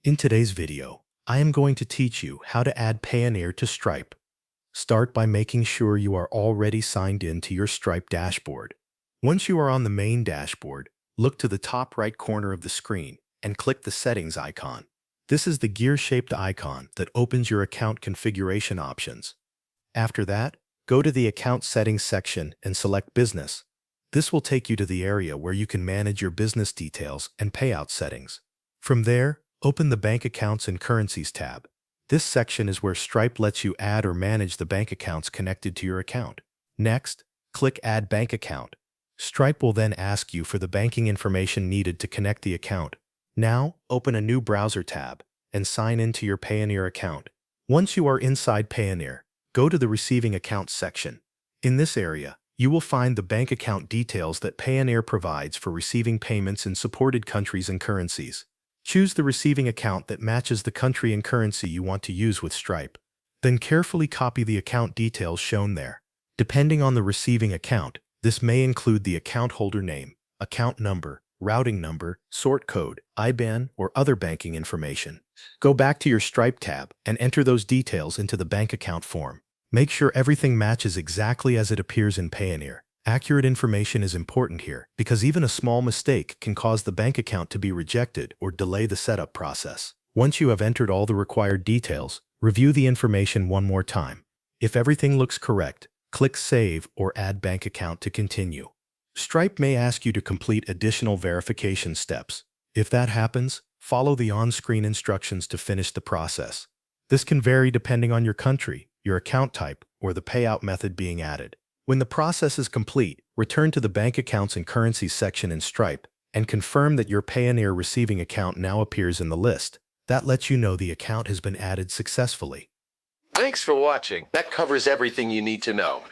In today's video, I am going to teach you how to add Payoneer to Stripe. Start by making sure you are already signed in to your Stripe dashboard. Once you are on the main dashboard, look to the top right corner of the screen and click the Settings icon. This is the gear-shaped icon that opens your account configuration options. After that, go to the Account Settings section and select Business. This will take you to the area where you can manage your business details and payout settings. From there, open the Bank Accounts and Currencies tab. This section is where Stripe lets you add or manage the bank accounts connected to your account. Next, click Add Bank Account. Stripe will then ask you for the banking information needed to connect the account. Now, open a new browser tab and sign into your Payoneer account. Once you are inside Payoneer, go to the Receiving Accounts section. In this area, you will find the bank account details that Payoneer provides for receiving payments in supported countries and currencies. Choose the receiving account that matches the country and currency you want to use with Stripe. Then carefully copy the account details shown there. Depending on the receiving account, this may include the account holder name, account number, routing number, sort code, IBAN, or other banking information. Go back to your Stripe tab and enter those details into the bank account form. Make sure everything matches exactly as it appears in Payoneer. Accurate information is important here because even a small mistake can cause the bank account to be rejected or delay the setup process. Once you have entered all the required details, review the information one more time. If everything looks correct, click Save or Add Bank Account to continue. Stripe may ask you to complete additional verification steps. If that happens, follow the on-screen instructions to finish the process. This can vary depending on your country, your account type, or the payout method being added. When the process is complete, return to the Bank Accounts and Currencies section in Stripe and confirm that your Payoneer receiving account now appears in the list. That lets you know the account has been added successfully. Thanks for watching. That covers everything you need to know.